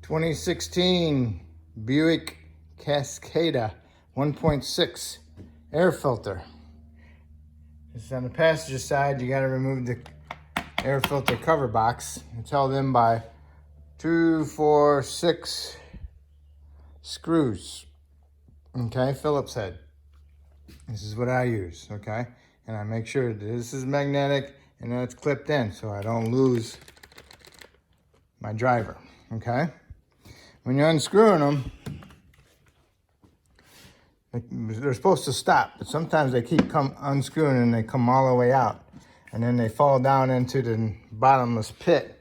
2016 Buick Cascada 1.6 air filter. This is on the passenger side. You got to remove the air filter cover box. It's held in by 2, 4, 6 screws. Okay, Phillips head. This is what I use, okay? And I make sure that this is magnetic and that it's clipped in so I don't lose my driver, okay? When you're unscrewing them, they're supposed to stop, but sometimes they keep unscrewing and they come all the way out. And then they fall down into the bottomless pit.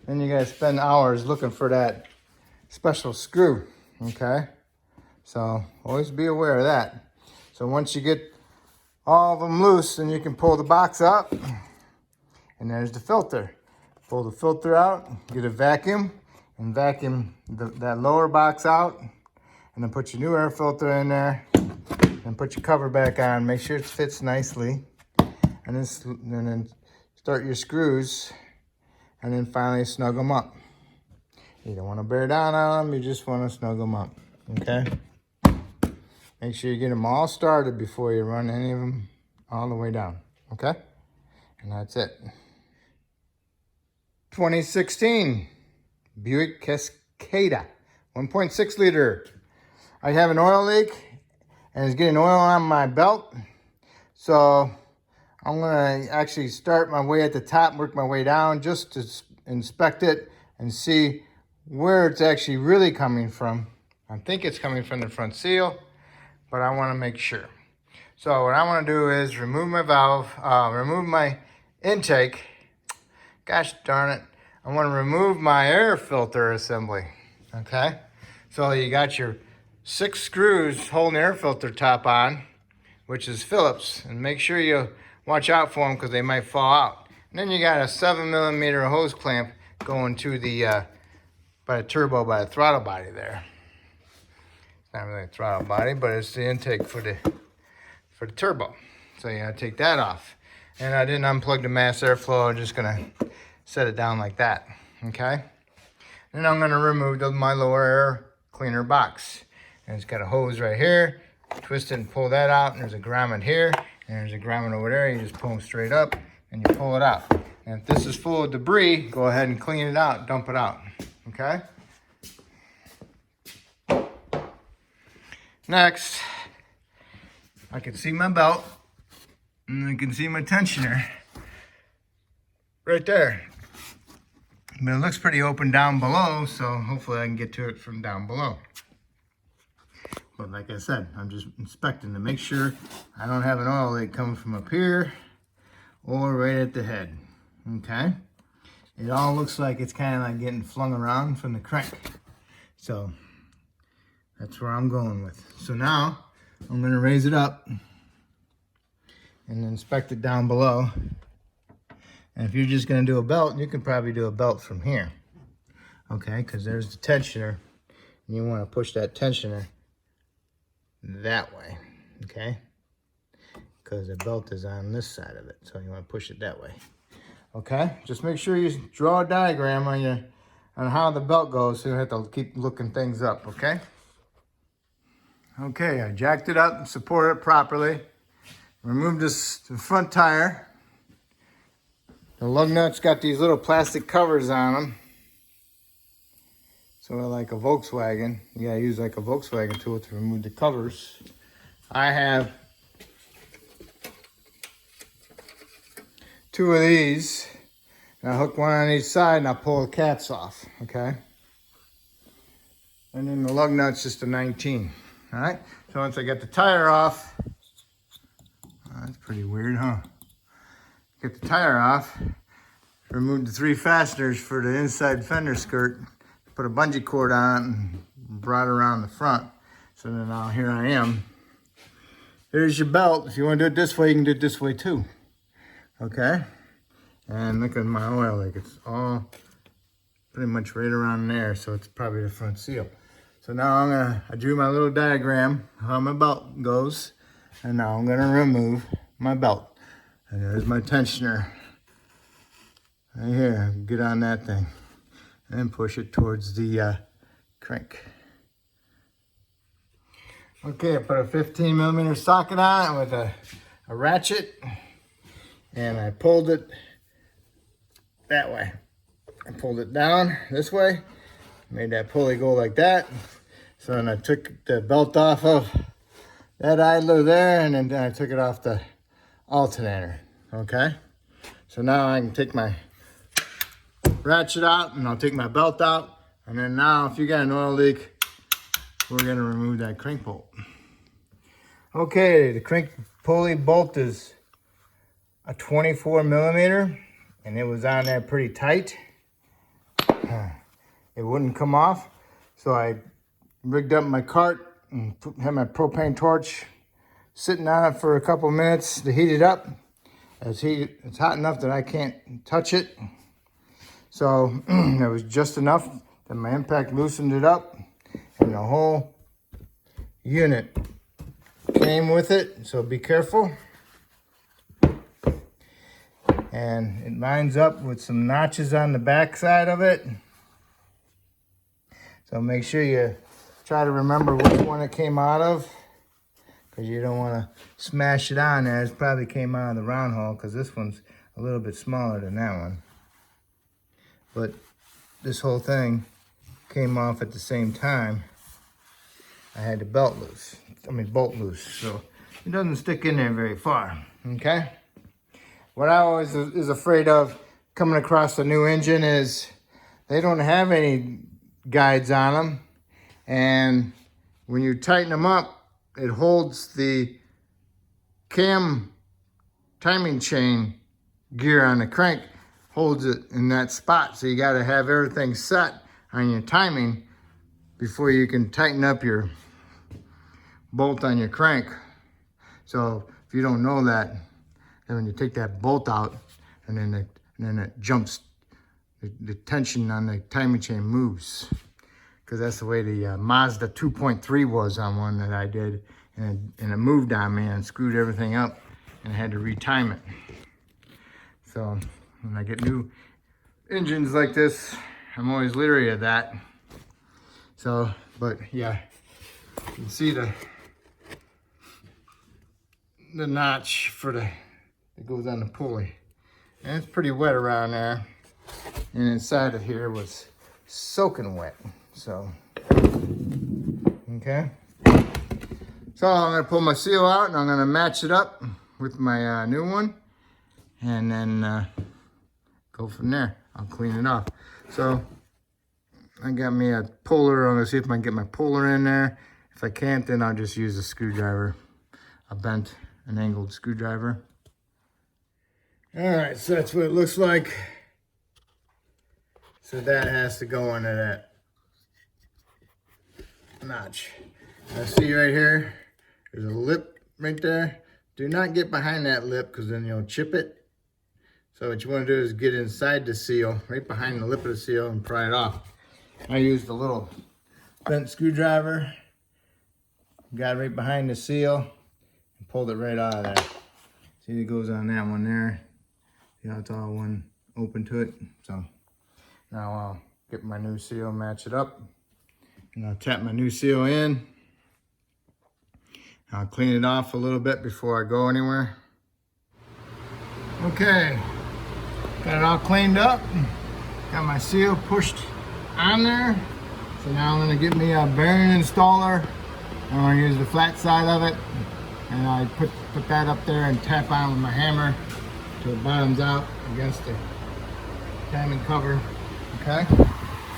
Then you gotta spend hours looking for that special screw, okay? So always be aware of that. So once you get all of them loose, then you can pull the box up, and there's the filter. Pull the filter out, get a vacuum, and vacuum that lower box out, and then put your new air filter in there, and put your cover back on. Make sure it fits nicely, and then start your screws, and then finally snug them up. You don't want to bear down on them, you just want to snug them up, okay? Make sure you get them all started before you run any of them all the way down, okay? And that's it. 2016 Buick Cascada 1.6 liter. I have an oil leak and it's getting oil on my belt. So I'm gonna actually start my way at the top, work my way down just to inspect it and see where it's actually really coming from. I think it's coming from the front seal, but I wanna make sure. So what I wanna do is remove my valve, remove my intake. Gosh darn it. I want to remove my air filter assembly, okay? So you got your 6 screws holding the air filter top on, which is Phillips, and make sure you watch out for them because they might fall out. And then you got a 7mm hose clamp going to the, by the turbo, by the throttle body there. It's not really a throttle body, but it's the intake for the turbo. So you gotta take that off. And I didn't unplug the mass airflow, I'm just gonna set it down like that, okay? Then I'm gonna remove my lower air cleaner box. And it's got a hose right here, twist it and pull that out, and there's a grommet here, and there's a grommet over there. You just pull them straight up, and you pull it out. And if this is full of debris, go ahead and clean it out, dump it out, okay? Next, I can see my belt, and I can see my tensioner right there. But it looks pretty open down below, so hopefully I can get to it from down below. But like I said, I'm just inspecting to make sure I don't have an oil leak coming from up here or right at the head, okay? It all looks like it's kind of like getting flung around from the crank. So that's where I'm going with. So now I'm gonna raise it up and inspect it down below. And if you're just gonna do a belt, you can probably do a belt from here, okay? Because there's the tensioner, and you wanna push that tensioner that way, okay? Because the belt is on this side of it, so you wanna push it that way, okay? Just make sure you draw a diagram on how the belt goes, so you don't have to keep looking things up, okay? Okay, I jacked it up and supported it properly. Removed the front tire. The lug nuts got these little plastic covers on them. Sort of like a Volkswagen. You gotta use like a Volkswagen tool to remove the covers. I have 2 of these. And I hook one on each side and I pull the caps off, okay? And then the lug nut's just a 19, all right? So once I get the tire off, that's pretty weird, huh? Get the tire off, remove the 3 fasteners for the inside fender skirt, put a bungee cord on it and brought it around the front. So then now here I am. Here's your belt. If you want to do it this way, you can do it this way too. Okay? And look at my oil leak. It's all pretty much right around there, so it's probably the front seal. So now I drew my little diagram how my belt goes, and now I'm gonna remove my belt. And there's my tensioner right here. Get on that thing. and then push it towards the crank. Okay, I put a 15mm socket on it with a ratchet, and I pulled it that way. I pulled it down this way, made that pulley go like that. So then I took the belt off of that idler there, and then I took it off the alternator, okay? So now I can take my ratchet out, and I'll take my belt out, and then now if you got an oil leak, we're gonna remove that crank bolt. Okay, the crank pulley bolt is a 24mm, and it was on there pretty tight. It wouldn't come off, so I rigged up my cart and had my propane torch sitting on it for a couple minutes to heat it up. It's hot enough that I can't touch it. So it was just enough that my impact loosened it up, and the whole unit came with it, so be careful. And it lines up with some notches on the back side of it. So make sure you try to remember which one it came out of, because you don't want to smash it on there. It probably came out of the round hole, because this one's a little bit smaller than that one. But this whole thing came off at the same time. I had the bolt loose, so it doesn't stick in there very far, okay? What I always is afraid of coming across a new engine is they don't have any guides on them, and when you tighten them up, it holds the cam timing chain gear on the crank, holds it in that spot. So you got to have everything set on your timing before you can tighten up your bolt on your crank. So if you don't know that, then when you take that bolt out, and then it jumps, the tension on the timing chain moves, because that's the way the Mazda 2.3 was on one that I did, and it moved on me and screwed everything up, and I had to retime it. So when I get new engines like this, I'm always leery of that. So, but yeah, you can see the notch for that goes on the pulley, and it's pretty wet around there, and inside of here was soaking wet. So okay, so I'm gonna pull my seal out, and I'm gonna match it up with my new one, and then go from there. I'll clean it off. So I got me a puller. I'm gonna see if I can get my puller in there. If I can't, then I'll just use a screwdriver, an angled screwdriver. All right, so that's what it looks like. So that has to go into that notch. Now see right here, there's a lip right there. Do not get behind that lip, because then you'll chip it. So what you want to do is get inside the seal, right behind the lip of the seal, and pry it off. I used a little bent screwdriver, got right behind the seal, and pulled it right out of there. See, it goes on that one there. See how it's all one open to it. So now I'll get my new seal, match it up, and I'll tap my new seal in. I'll clean it off a little bit before I go anywhere. Okay, got it all cleaned up. Got my seal pushed on there. So now I'm gonna get me a bearing installer. I'm gonna use the flat side of it, and I put that up there and tap on with my hammer till it bottoms out against the timing cover. Okay,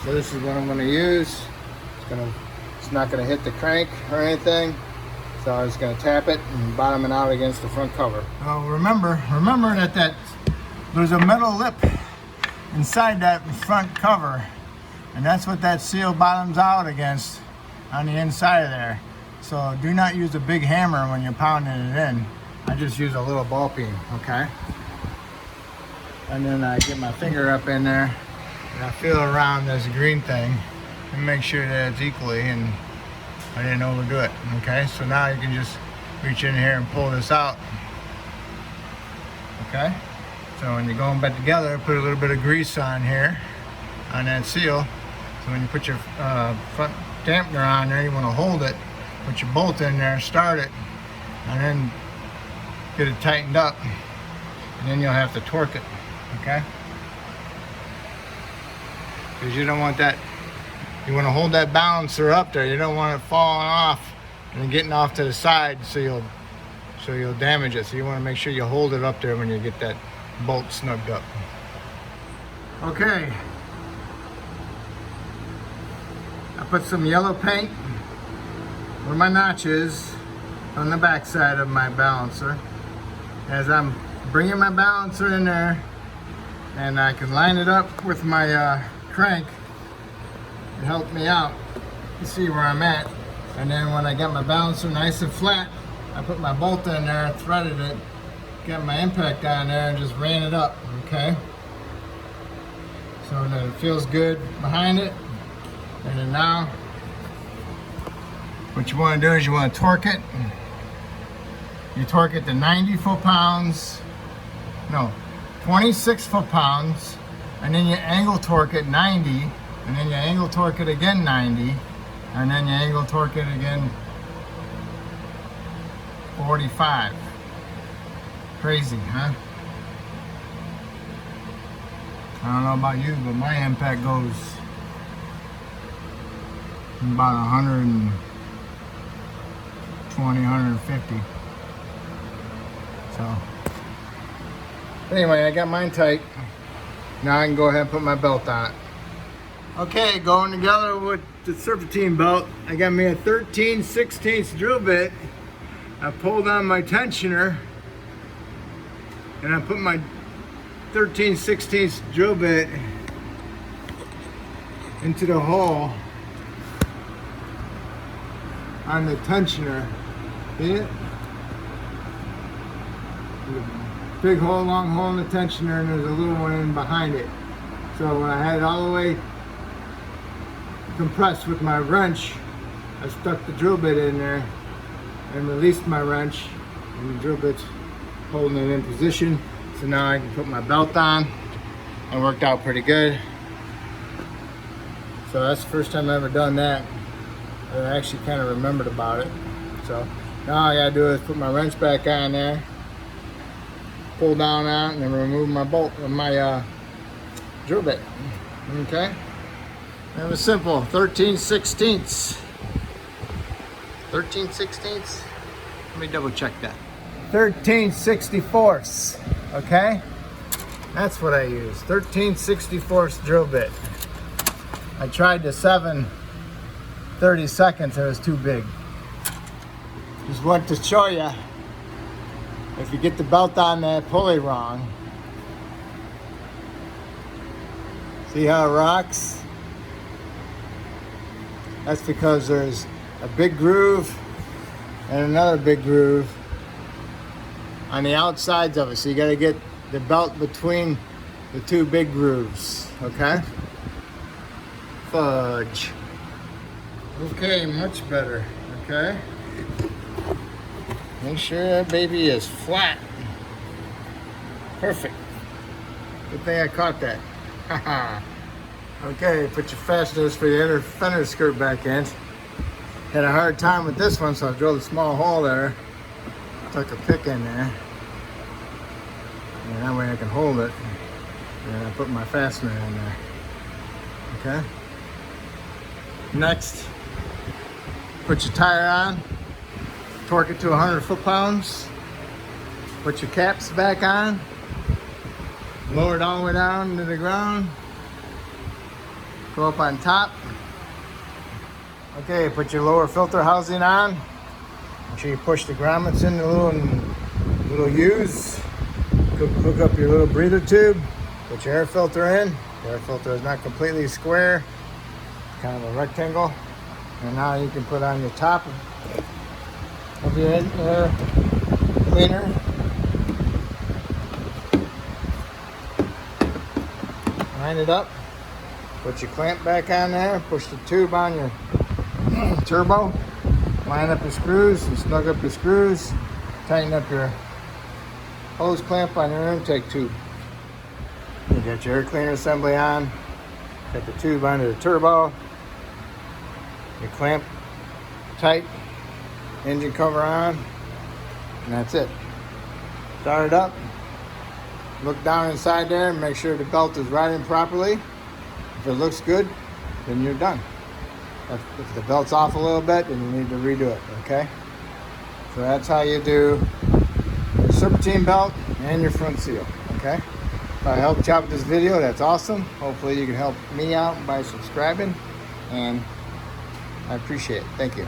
so this is what I'm going to use. It's not going to hit the crank or anything, so I'm just going to tap it and bottom it out against the front cover. Oh, remember that there's a metal lip inside that front cover, and that's what that seal bottoms out against on the inside of there. So do not use a big hammer when you're pounding it in. I just use a little ball peen, okay? And then I get my finger up in there, and I feel around this green thing and make sure that it's equally, and I didn't overdo it, okay? So now you can just reach in here and pull this out, okay? So when you're going back together, put a little bit of grease on here, on that seal. So when you put your front dampener on there, you want to hold it, put your bolt in there, start it, and then get it tightened up, and then you'll have to torque it, okay? Because you don't want that, you want to hold that balancer up there. You don't want it falling off and getting off to the side, so you'll damage it. So you want to make sure you hold it up there when you get that bolt snugged up. Okay. I put some yellow paint where my notch is on the back side of my balancer. As I'm bringing my balancer in there, and I can line it up with my crank, it helped me out to see where I'm at. And then when I got my balancer nice and flat, I put my bolt in there, threaded it, got my impact on there, and just ran it up, okay? So that it feels good behind it. And then now, what you want to do is you want to torque it. You torque it to 90 foot-pounds, no, 26 foot-pounds, and then you angle torque it 90, and then you angle torque it again 90, and then you angle torque it again 45. Crazy, huh? I don't know about you, but my impact goes about 120, 150. So, anyway, I got mine tight. Now I can go ahead and put my belt on it. Okay, going together with the Serpentine belt, I got me a 13/16 drill bit. I pulled on my tensioner, and I put my 13/16 drill bit into the hole on the tensioner. See it? Big hole, long hole in the tensioner, and there's a little one in behind it. So when I had it all the way compressed with my wrench, I stuck the drill bit in there and released my wrench, and the drill bit's holding it in position. So now I can put my belt on. It worked out pretty good. So that's the first time I've ever done that. I actually kind of remembered about it. So now all I gotta do is put my wrench back on there, pull down on it, and then remove my bolt with my drill bit. Okay? That was simple. 13/16. 13/16. Let me double check that. 13/64. Okay? That's what I use. 13/64 drill bit. I tried the 7/32. It was too big. Just want to show you, if you get the belt on that pulley wrong, see how it rocks? That's because there's a big groove and another big groove on the outsides of it. So you gotta get the belt between the two big grooves, okay? Fudge. Okay, much better, okay? Make sure that baby is flat. Perfect. Good thing I caught that. Okay, put your fasteners for your inner fender skirt back in. Had a hard time with this one, so I drilled a small hole there. Tuck a pick in there. And that way I can hold it. And I put my fastener in there. Okay? Next, put your tire on. Torque it to 100 foot-pounds. Put your caps back on. Lower it all the way down to the ground. Go up on top. Okay, put your lower filter housing on. Make sure you push the grommets in the little U's. Hook up your little breather tube. Put your air filter in. The air filter is not completely square. It's kind of a rectangle. And now you can put on your top of your air cleaner. Line it up. Put your clamp back on there. Push the tube on your turbo. Line up your screws and snug up your screws. Tighten up your hose clamp on your intake tube. You got your air cleaner assembly on. Got the tube under the turbo. You clamp tight, engine cover on, and that's it. Start it up. Look down inside there and make sure the belt is riding properly. If it looks good, then you're done. If the belt's off a little bit, then you need to redo it, okay? So that's how you do the Serpentine belt and your front seal, okay? If I helped you out with this video, that's awesome. Hopefully you can help me out by subscribing, and I appreciate it. Thank you.